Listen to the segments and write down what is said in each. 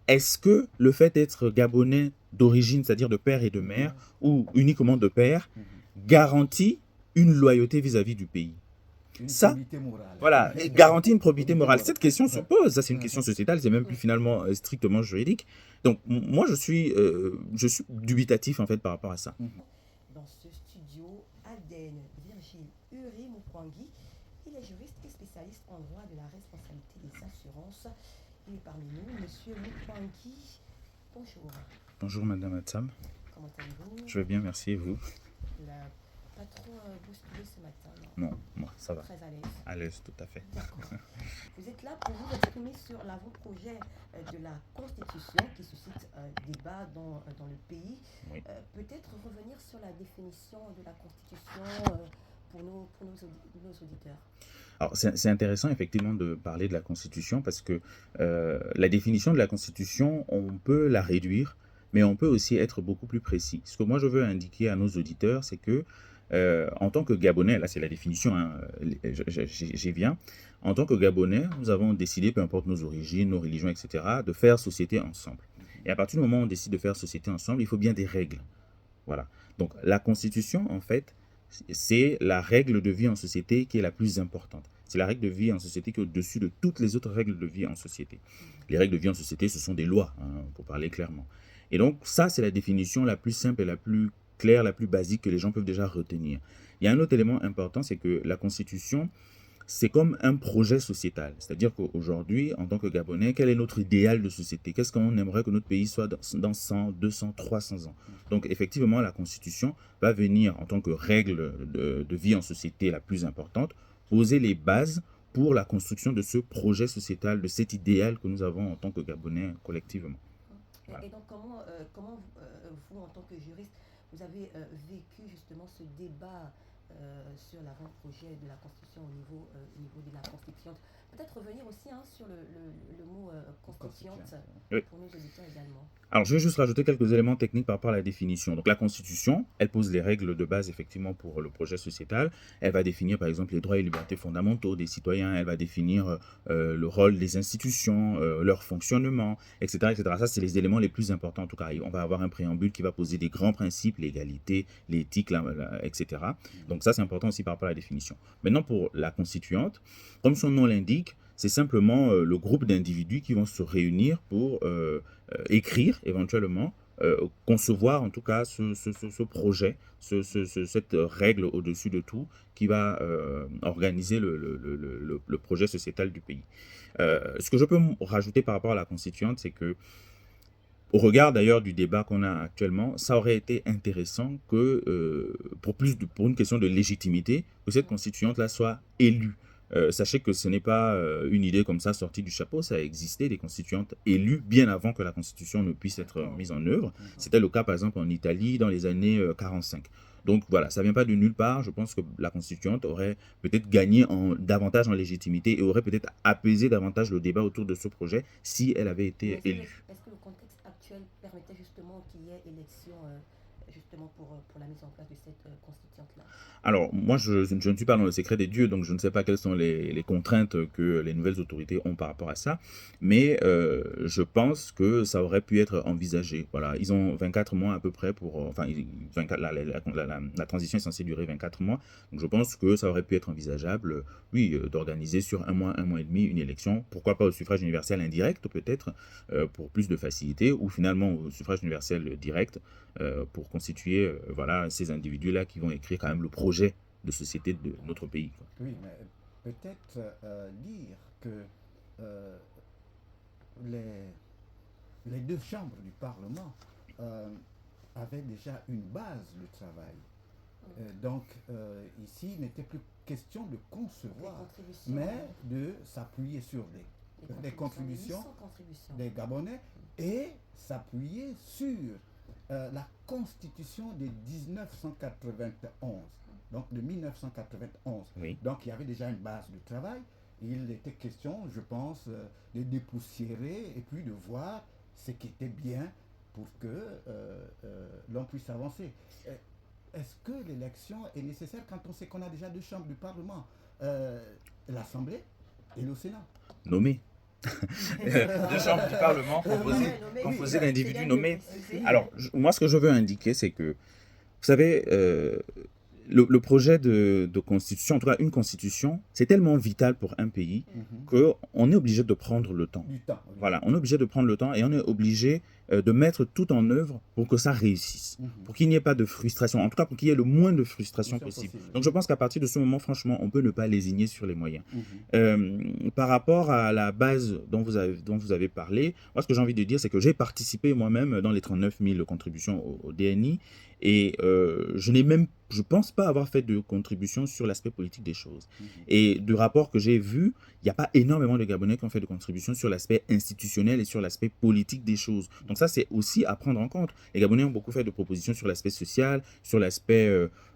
est-ce que le fait d'être Gabonais d'origine, c'est-à-dire de père et de mère, ou uniquement de père, garantit une loyauté vis-à-vis du pays? Une Ça, probité morale. voilà, et garantit une probité Probité morale. morale. Cette question se pose, ça c'est une question Mhm. sociétale, c'est même plus finalement strictement juridique. Donc moi je suis dubitatif en fait par rapport à ça. Mhm. Dans ce studio, Aden Virgile Uri-Mupwangi, il est juriste et spécialiste en droit de la responsabilité des assurances. Il est parmi nous, Monsieur Mupwangi. Bonjour, Bonjour Madame Atsam, comment allez-vous? je vais bien, merci, et vous? Il n'a pas trop bousculé ce matin, non? Non, moi ça va, Très à l'aise. à l'aise tout à fait. D'accord. Vous êtes là pour vous exprimer sur l'avant-projet de la Constitution qui suscite débat dans le pays. Oui. Peut-être revenir sur la définition de la Constitution pour nos auditeurs. Alors c'est intéressant effectivement de parler de la Constitution parce que la définition de la Constitution, on peut la réduire, mais on peut aussi être beaucoup plus précis. Ce que moi je veux indiquer à nos auditeurs, c'est que en tant que Gabonais, là c'est la définition, hein, j'y viens, en tant que Gabonais, nous avons décidé, peu importe nos origines, nos religions, etc., de faire société ensemble. Et à partir du moment où on décide de faire société ensemble, il faut bien des règles. Voilà. Donc la Constitution, en fait, c'est la règle de vie en société qui est la plus importante. C'est la règle de vie en société qui est au-dessus de toutes les autres règles de vie en société. Les règles de vie en société, ce sont des lois, hein, pour parler clairement. Et donc ça, c'est la définition la plus simple et la plus claire, la plus basique que les gens peuvent déjà retenir. Il y a un autre élément important, c'est que la Constitution, c'est comme un projet sociétal. C'est-à-dire qu'aujourd'hui, en tant que Gabonais, quel est notre idéal de société? Qu'est-ce qu'on aimerait que notre pays soit dans 100, 200, 300 ans? Donc effectivement, la Constitution va venir, en tant que règle de vie en société la plus importante, poser les bases pour la construction de ce projet sociétal, de cet idéal que nous avons en tant que Gabonais collectivement. Voilà. Et donc, comment vous, en tant que juriste, vous avez vécu justement ce débat sur l'avant-projet de la Constitution au niveau de la Constituante? Peut-être revenir aussi sur le mot constituante Oui. pour nos auditeurs également. Alors, je vais juste rajouter quelques éléments techniques par rapport à la définition. Donc, la Constitution, elle pose les règles de base, effectivement, pour le projet sociétal. Elle va définir, par exemple, les droits et libertés fondamentaux des citoyens. Elle va définir le rôle des institutions, leur fonctionnement, etc., etc. Ça, c'est les éléments les plus importants. En tout cas, on va avoir un préambule qui va poser des grands principes, l'égalité, l'éthique, etc. Donc, ça, c'est important aussi par rapport à la définition. Maintenant, pour la constituante, comme son nom l'indique, c'est simplement le groupe d'individus qui vont se réunir pour écrire éventuellement, concevoir en tout cas ce projet, cette règle au-dessus de tout qui va organiser le projet sociétal du pays. Ce que je peux rajouter par rapport à la constituante, c'est que au regard d'ailleurs du débat qu'on a actuellement, ça aurait été intéressant que, pour une question de légitimité, que cette constituante-là soit élue. Sachez que ce n'est pas une idée comme ça sortie du chapeau, ça a existé des constituantes élues bien avant que la constitution ne puisse être mise en œuvre. C'était le cas par exemple en Italie dans les années 45. Donc voilà, ça ne vient pas de nulle part. Je pense que la constituante aurait peut-être gagné davantage en légitimité et aurait peut-être apaisé davantage le débat autour de ce projet si elle avait été élue. Est-ce que le contexte actuel permettait justement qu'il y ait élection justement pour la mise en place de cette constituante-là? Alors, moi, je ne suis pas dans le secret des dieux, donc je ne sais pas quelles sont les contraintes que les nouvelles autorités ont par rapport à ça, mais je pense que ça aurait pu être envisagé. Voilà, ils ont 24 mois à peu près pour... enfin, 24, la transition est censée durer 24 mois, donc je pense que ça aurait pu être envisageable, oui, d'organiser sur un mois et demi, une élection. Pourquoi pas au suffrage universel indirect, peut-être, pour plus de facilité, ou finalement au suffrage universel direct, pour constituer voilà, ces individus-là qui vont écrire quand même le projet de société de notre pays, quoi. Oui, mais peut-être dire que euh, les, les deux chambres du Parlement euh, avaient déjà une base de travail. Donc ici, il n'était plus question de concevoir, mais de s'appuyer sur des contributions des Gabonais et s'appuyer sur la Constitution de 1991, donc de 1991. Oui. Donc il y avait déjà une base de travail. Il était question, je pense, de dépoussiérer et puis de voir ce qui était bien pour que l'on puisse avancer. Est-ce que l'élection est nécessaire quand on sait qu'on a déjà deux chambres du Parlement, l'Assemblée et le Sénat? Nommé. Deux chambres du Parlement composées, nommé, composées c'est d'individus bien de nommés. préciser. Alors, moi, ce que je veux indiquer, c'est que, vous savez, le projet de constitution, en tout cas une constitution, c'est tellement vital pour un pays qu'on est obligé de prendre le temps. Du temps. Oui. Voilà, on est obligé de prendre le temps et on est obligé de mettre tout en œuvre pour que ça réussisse, pour qu'il n'y ait pas de frustration, en tout cas pour qu'il y ait le moins de frustration possible. Donc je pense qu'à partir de ce moment, franchement, on peut ne pas lésigner sur les moyens. Par rapport à la base dont vous avez parlé, moi ce que j'ai envie de dire, c'est que j'ai participé moi-même dans les 39 000 contributions au DNI et je pense pas avoir fait de contribution sur l'aspect politique des choses. Et du rapport que j'ai vu, il n'y a pas énormément de Gabonais qui ont fait de contributions sur l'aspect institutionnel et sur l'aspect politique des choses. Donc ça, c'est aussi à prendre en compte. Les Gabonais ont beaucoup fait de propositions sur l'aspect social, sur l'aspect,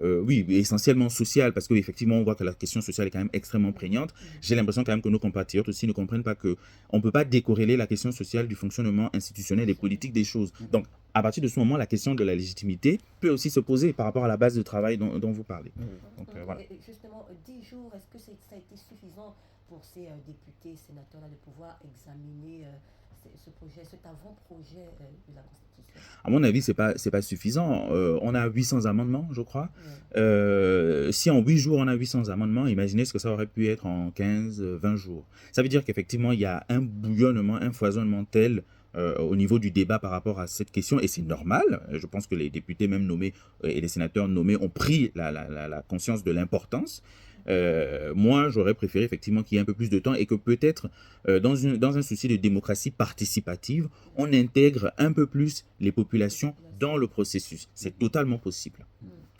oui, essentiellement social, parce qu'effectivement, on voit que la question sociale est quand même extrêmement prégnante. J'ai l'impression quand même que nos compatriotes aussi ne comprennent pas qu'on ne peut pas décorréler la question sociale du fonctionnement institutionnel et politique des choses. Donc, à partir de ce moment, la question de la légitimité peut aussi se poser par rapport à la base de travail dont vous parlez. Donc, voilà. Et justement, 10 jours, est-ce que ça a été suffisant pour ces députés, sénateurs-là, de pouvoir examiner ce projet, cet avant-projet de la Constitution? À mon avis, c'est pas suffisant. On a 800 amendements, je crois. Si en 8 jours, on a 800 amendements, imaginez ce que ça aurait pu être en 15, 20 jours. Ça veut dire qu'effectivement, il y a un bouillonnement, un foisonnement tel au niveau du débat par rapport à cette question, et c'est normal. Je pense que les députés même nommés et les sénateurs nommés ont pris la conscience de l'importance. Moi, j'aurais préféré effectivement qu'il y ait un peu plus de temps et que peut-être, dans un souci de démocratie participative, on intègre un peu plus les populations dans le processus. C'est totalement possible.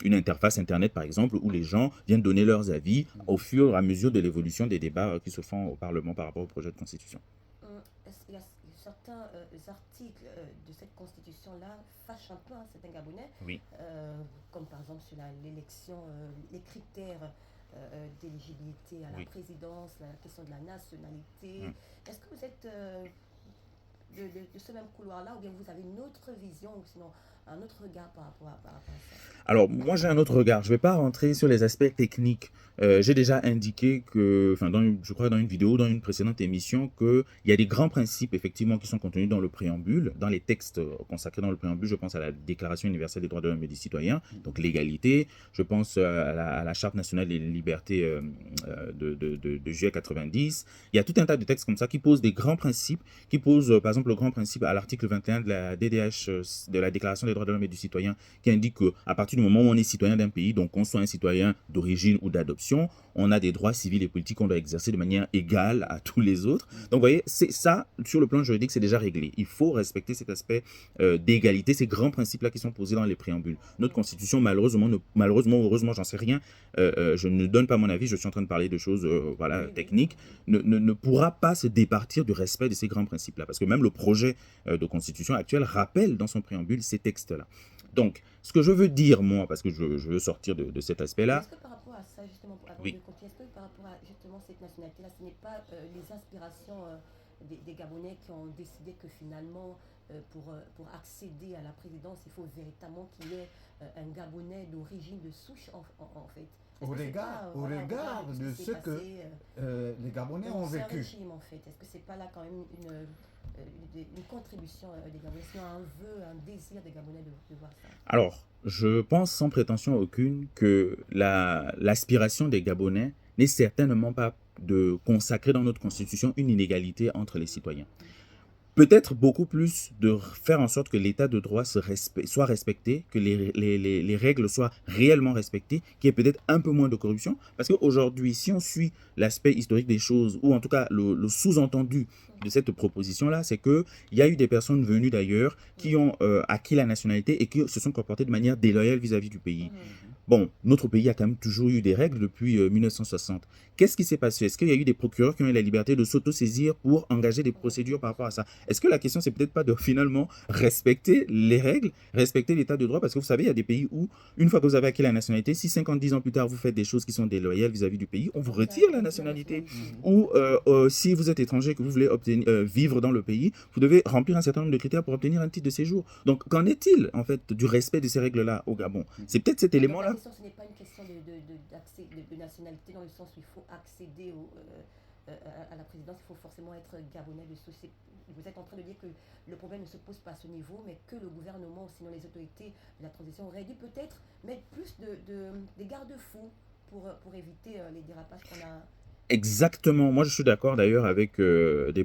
Une interface Internet, par exemple, où les gens viennent donner leurs avis au fur et à mesure de l'évolution des débats qui se font au Parlement par rapport au projet de constitution. Il y a certains articles de cette constitution-là fâchent un peu certains Gabonais, Oui. comme par exemple sur l'élection, les critères d'éligibilité à la présidence, la question de la nationalité. Est-ce que vous êtes de ce même couloir-là, ou bien vous avez une autre vision, ou sinon un autre regard par rapport à ça? Alors, moi, j'ai un autre regard. Je ne vais pas rentrer sur les aspects techniques. J'ai déjà indiqué que, enfin, je crois dans une vidéo, dans une précédente émission, qu'il y a des grands principes, effectivement, qui sont contenus dans le préambule, dans les textes consacrés dans le préambule. Je pense à la Déclaration universelle des droits de l'homme et des citoyens, donc l'égalité. Je pense à la Charte nationale des libertés de juillet 90. Il y a tout un tas de textes comme ça qui posent des grands principes, qui posent, par exemple, le grand principe à l'article 21 de la DDH, de la Déclaration des droits de l'homme et du citoyen, qui indique qu'à partir du moment où on est citoyen d'un pays, donc qu'on soit un citoyen d'origine ou d'adoption, on a des droits civils et politiques qu'on doit exercer de manière égale à tous les autres. Donc, vous voyez, c'est ça, sur le plan juridique, c'est déjà réglé. Il faut respecter cet aspect d'égalité, ces grands principes-là qui sont posés dans les préambules. Notre Constitution, malheureusement, heureusement, j'en sais rien, je ne donne pas mon avis, je suis en train de parler de choses techniques, ne pourra pas se départir du respect de ces grands principes-là. Parce que même le projet de Constitution actuel rappelle dans son préambule ces textes-là. Donc, ce que je veux dire, moi, parce que je veux sortir de cet aspect-là... Est-ce que par rapport à ça, justement, avant oui. de continuer, est-ce que par rapport à justement cette nationalité-là, ce n'est pas les aspirations des Gabonais qui ont décidé que finalement, pour accéder à la présidence, il faut véritablement qu'il y ait un Gabonais d'origine, de souche, en fait? Au regard de ce que les Gabonais ont vécu. Régime, en fait. Est-ce que c'est pas là quand même une contribution des Gabonais, sinon un vœu, un désir des Gabonais de voir ça? Alors, je pense sans prétention aucune que l'aspiration des Gabonais n'est certainement pas de consacrer dans notre Constitution une inégalité entre les citoyens. Peut-être beaucoup plus de faire en sorte que l'état de droit soit respecté, que les règles soient réellement respectées, qu'il y ait peut-être un peu moins de corruption. Parce qu'aujourd'hui, si on suit l'aspect historique des choses, ou en tout cas le sous-entendu de cette proposition-là, c'est qu'il y a eu des personnes venues d'ailleurs qui ont acquis la nationalité et qui se sont comportées de manière déloyale vis-à-vis du pays. Bon, notre pays a quand même toujours eu des règles depuis 1960. Qu'est-ce qui s'est passé? Est-ce qu'il y a eu des procureurs qui ont eu la liberté de s'auto-saisir pour engager des procédures par rapport à ça? Est-ce que la question, c'est peut-être pas de finalement respecter les règles, respecter l'état de droit? Parce que vous savez, il y a des pays où, une fois que vous avez acquis la nationalité, si 50-10 ans plus tard, vous faites des choses qui sont déloyales vis-à-vis du pays, on vous retire la nationalité. Ou si vous êtes étranger et que vous voulez vivre dans le pays, vous devez remplir un certain nombre de critères pour obtenir un titre de séjour. Donc, qu'en est-il, en fait, du respect de ces règles-là au Gabon? C'est peut-être cet élément-là. Ce n'est pas une question de nationalité dans le sens où il faut accéder à la présidence, il faut forcément être gabonais de souci. Vous êtes en train de dire que le problème ne se pose pas à ce niveau, mais que le gouvernement, sinon les autorités de la transition, auraient dû peut-être mettre plus des garde-fous pour éviter les dérapages qu'on a. Exactement. Moi, je suis d'accord d'ailleurs avec des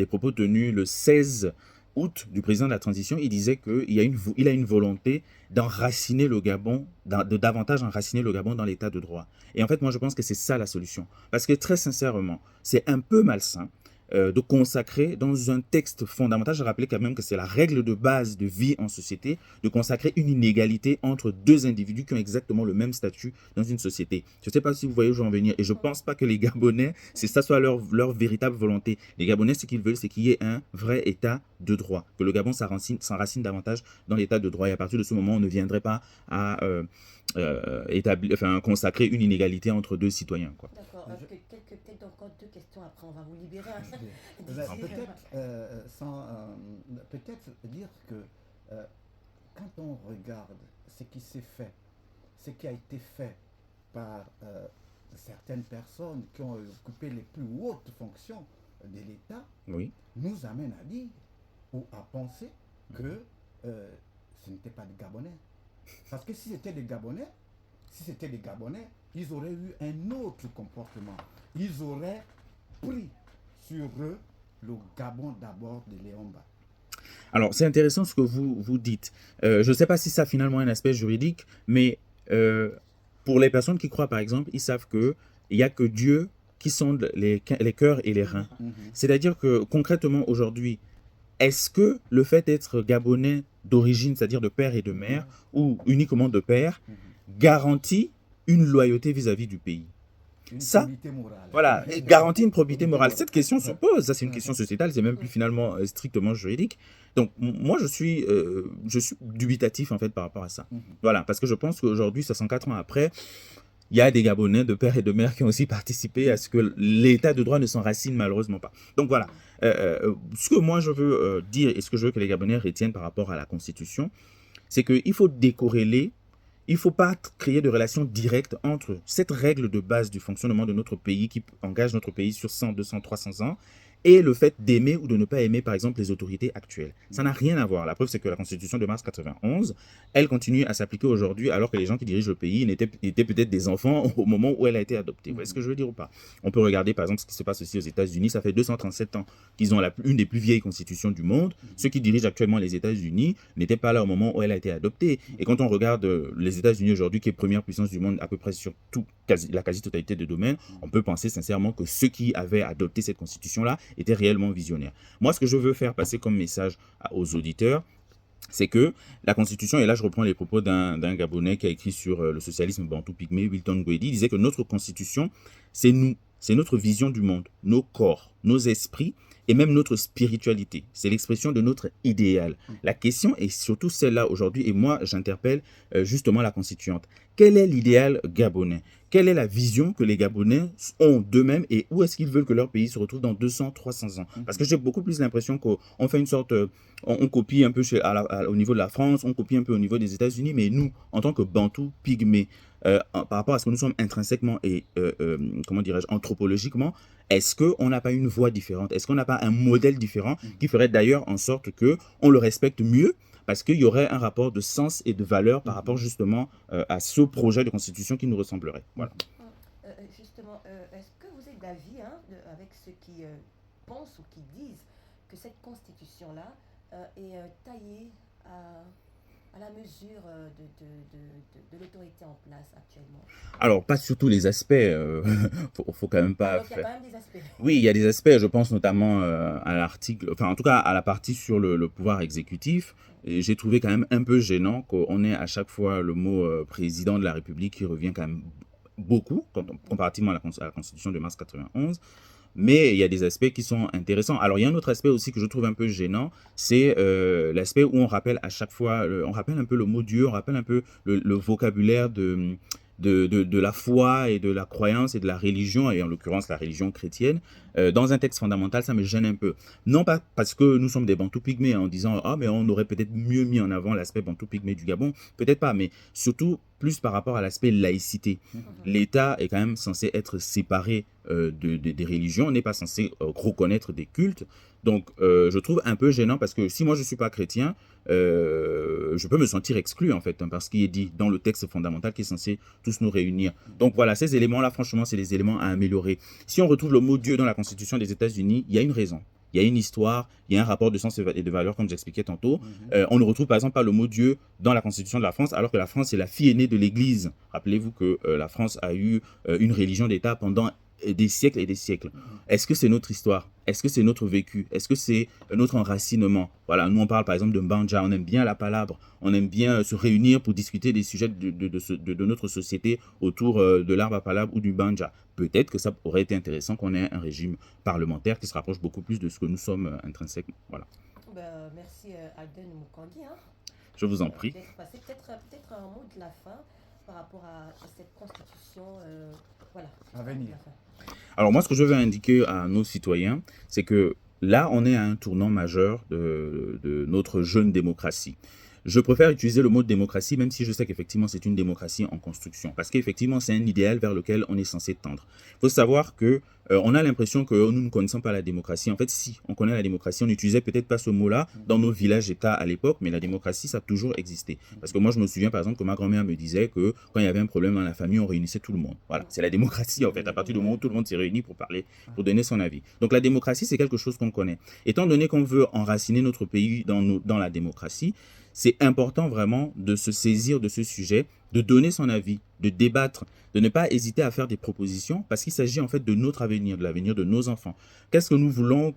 propos tenus le 16 août du président de la transition. Il disait qu'il a une volonté d'enraciner le Gabon, de davantage enraciner le Gabon dans l'état de droit. Et en fait, moi, je pense que c'est ça la solution. Parce que très sincèrement, c'est un peu malsain de consacrer dans un texte fondamental, je rappelais quand même que c'est la règle de base de vie en société, de consacrer une inégalité entre deux individus qui ont exactement le même statut dans une société. Je ne sais pas si vous voyez où je veux en venir, et je ne pense pas que les Gabonais, c'est ça soit leur véritable volonté. Les Gabonais, ce qu'ils veulent, c'est qu'il y ait un vrai état de droit, que le Gabon s'enracine davantage dans l'état de droit, et à partir de ce moment, on ne viendrait pas à consacrer une inégalité entre deux citoyens, quoi. D'accord, peut-être encore deux questions après, on va vous libérer. Peut-être dire que quand on regarde ce qui s'est fait, ce qui a été fait par certaines personnes qui ont occupé les plus hautes fonctions de l'État, Oui. nous amène à dire ou à penser que ce n'était pas des Gabonais. Parce que si c'était des Gabonais, ils auraient eu un autre comportement. Ils auraient pris sur eux le Gabon d'abord de Léomba. Alors, c'est intéressant ce que vous dites. Je ne sais pas si ça a finalement un aspect juridique, mais pour les personnes qui croient, par exemple, ils savent qu'il n'y a que Dieu qui sonde les cœurs et les reins. C'est-à-dire que concrètement, aujourd'hui, est-ce que le fait d'être Gabonais d'origine, c'est-à-dire de père et de mère, ou uniquement de père, garantit une loyauté vis-à-vis du pays? Probité morale. Voilà, garantit une probité morale. Cette question se pose, ça c'est une question sociétale, c'est même plus finalement strictement juridique. Donc moi je suis dubitatif en fait par rapport à ça. Voilà, parce que je pense qu'aujourd'hui, 64 ans après, il y a des Gabonais de père et de mère qui ont aussi participé à ce que l'état de droit ne s'enracine malheureusement pas. Donc voilà, ce que moi je veux dire et ce que je veux que les Gabonais retiennent par rapport à la Constitution, c'est qu'il faut décorréler. Il ne faut pas créer de relation directe entre cette règle de base du fonctionnement de notre pays qui engage notre pays sur 100, 200, 300 ans et le fait d'aimer ou de ne pas aimer, par exemple, les autorités actuelles. Ça n'a rien à voir. La preuve, c'est que la Constitution de mars 91, elle continue à s'appliquer aujourd'hui alors que les gens qui dirigent le pays étaient peut-être des enfants au moment où elle a été adoptée. Vous voyez ce que je veux dire ou pas? On peut regarder, par exemple, ce qui se passe aussi aux États-Unis. Ça fait 237 ans qu'ils ont une des plus vieilles constitutions du monde. Ceux qui dirigent actuellement les États-Unis n'étaient pas là au moment où elle a été adoptée. Et quand on regarde les États-Unis aujourd'hui, qui est première puissance du monde à peu près sur la quasi-totalité des domaines, on peut penser sincèrement que ceux qui avaient adopté cette constitution-là étaient réellement visionnaires. Moi, ce que je veux faire passer comme message aux auditeurs, c'est que la Constitution, et là je reprends les propos d'un Gabonais qui a écrit sur le socialisme bantou pygmée, Wilton Guedi, disait que notre Constitution, c'est nous, c'est notre vision du monde, nos corps, nos esprits, et même notre spiritualité. C'est l'expression de notre idéal. La question est surtout celle-là aujourd'hui, et moi j'interpelle justement la constituante. Quel est l'idéal gabonais? Quelle est la vision que les Gabonais ont d'eux-mêmes et où est-ce qu'ils veulent que leur pays se retrouve dans 200, 300 ans? Parce que j'ai beaucoup plus l'impression qu'on fait une sorte... on copie un peu au niveau de la France, on copie un peu au niveau des États-Unis, mais nous, en tant que Bantous, pygmées, par rapport à ce que nous sommes intrinsèquement et, comment dirais-je, anthropologiquement, est-ce qu'on n'a pas une voie différente? Est-ce qu'on n'a pas un modèle différent qui ferait d'ailleurs en sorte qu'on le respecte mieux? Parce qu'il y aurait un rapport de sens et de valeur par rapport justement à ce projet de constitution qui nous ressemblerait. Voilà. Justement, est-ce que vous êtes d'avis avec ceux qui pensent ou qui disent que cette constitution-là est taillée à la mesure de l'autorité en place actuellement? Alors, pas sur tous les aspects, faut quand même pas... Alors, il y a quand même des aspects. Oui, il y a des aspects, je pense notamment à l'article, enfin en tout cas à la partie sur le pouvoir exécutif. Et j'ai trouvé quand même un peu gênant qu'on ait à chaque fois le mot président de la République qui revient quand même beaucoup, comparativement à la Constitution de mars 91. Mais il y a des aspects qui sont intéressants. Alors, il y a un autre aspect aussi que je trouve un peu gênant, c'est l'aspect où on rappelle à chaque fois, on rappelle un peu le mot Dieu, on rappelle un peu le vocabulaire de la foi et de la croyance et de la religion, et en l'occurrence la religion chrétienne, dans un texte fondamental, ça me gêne un peu. Non pas parce que nous sommes des Bantous pygmées en disant ah mais on aurait peut-être mieux mis en avant l'aspect Bantou pygmée du Gabon, peut-être pas, mais surtout plus par rapport à l'aspect laïcité. L'État est quand même censé être séparé des religions, on n'est pas censé reconnaître des cultes. Donc je trouve un peu gênant parce que si moi je ne suis pas chrétien, je peux me sentir exclu en fait, hein, parce qu'il est dit dans le texte fondamental qui est censé tous nous réunir. Donc voilà, ces éléments-là, franchement, c'est des éléments à améliorer. Si on retrouve le mot Dieu dans la Constitution des États-Unis, il y a une raison. Il y a une histoire, il y a un rapport de sens et de valeur, comme j'expliquais tantôt. On ne retrouve par exemple pas le mot Dieu dans la Constitution de la France, alors que la France est la fille aînée de l'Église. Rappelez-vous que la France a eu une religion d'État pendant des siècles et des siècles. Est-ce que c'est notre histoire? Est-ce que c'est notre vécu? Est-ce que c'est notre enracinement? Voilà, nous on parle par exemple de Mbanja, on aime bien la palabre, on aime bien se réunir pour discuter des sujets de notre société autour de l'arbre à palabre ou du Mbanja. Peut-être que ça aurait été intéressant qu'on ait un régime parlementaire qui se rapproche beaucoup plus de ce que nous sommes intrinsèquement. Voilà. Ben, merci Aden Moukandi. Hein. Je vous en prie. Peut-être un mot de la fin par rapport à cette constitution voilà, à venir. Alors moi, ce que je veux indiquer à nos citoyens, c'est que là, on est à un tournant majeur de notre jeune démocratie. Je préfère utiliser le mot démocratie, même si je sais qu'effectivement, c'est une démocratie en construction. Parce qu'effectivement, c'est un idéal vers lequel on est censé tendre. Il faut savoir que on a l'impression que nous ne connaissons pas la démocratie. En fait, si, on connaît la démocratie. On n'utilisait peut-être pas ce mot-là dans nos villages-États à l'époque, mais la démocratie, ça a toujours existé. Parce que moi, je me souviens, par exemple, que ma grand-mère me disait que quand il y avait un problème dans la famille, on réunissait tout le monde. Voilà, c'est la démocratie, en fait. À partir du moment où tout le monde s'est réuni pour parler, pour donner son avis. Donc la démocratie, c'est quelque chose qu'on connaît. Étant donné qu'on veut enraciner notre pays dans la démocratie, c'est important vraiment de se saisir de ce sujet, de donner son avis, de débattre, de ne pas hésiter à faire des propositions, parce qu'il s'agit en fait de notre avenir, de l'avenir de nos enfants. Qu'est-ce que nous voulons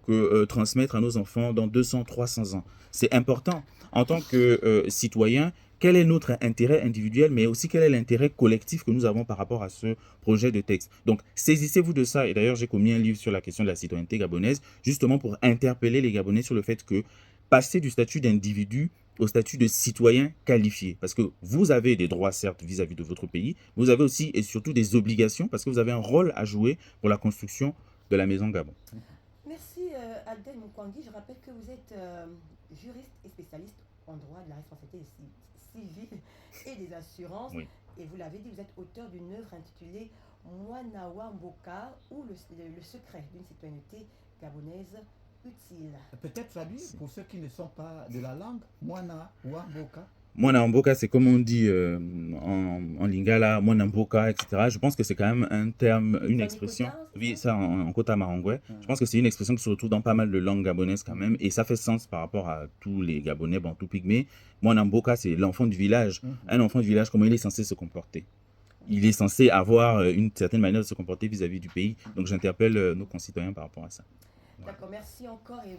transmettre à nos enfants dans 200, 300 ans? C'est important. En tant que citoyen, quel est notre intérêt individuel, mais aussi quel est l'intérêt collectif que nous avons par rapport à ce projet de texte. Donc, saisissez-vous de ça. Et d'ailleurs, j'ai commis un livre sur la question de la citoyenneté gabonaise, justement pour interpeller les Gabonais sur le fait que passer du statut d'individu au statut de citoyen qualifié. Parce que vous avez des droits, certes, vis-à-vis de votre pays, mais vous avez aussi et surtout des obligations, parce que vous avez un rôle à jouer pour la construction de la maison Gabon. Merci Aden Moukandi. Je rappelle que vous êtes juriste et spécialiste en droit de la responsabilité civile et des assurances. Oui. Et vous l'avez dit, vous êtes auteur d'une œuvre intitulée Mwanawa Mboka ou le secret d'une citoyenneté gabonaise utile. Peut-être traduire pour ceux qui ne sont pas de la langue, Mwana Wamboka. Mwana Mboka, c'est comme on dit en lingala, Mwana Mboka, etc. Je pense que c'est quand même un terme, une expression. Oui, ça en Kota Marangwe. Je pense que c'est une expression qui se retrouve dans pas mal de langues gabonaises quand même. Et ça fait sens par rapport à tous les Gabonais, Bantous pygmées. Mwana Mboka, c'est l'enfant du village. Un enfant du village, comment il est censé se comporter? Il est censé avoir une certaine manière de se comporter vis-à-vis du pays. Donc j'interpelle nos concitoyens par rapport à ça. D'accord, merci encore. Et...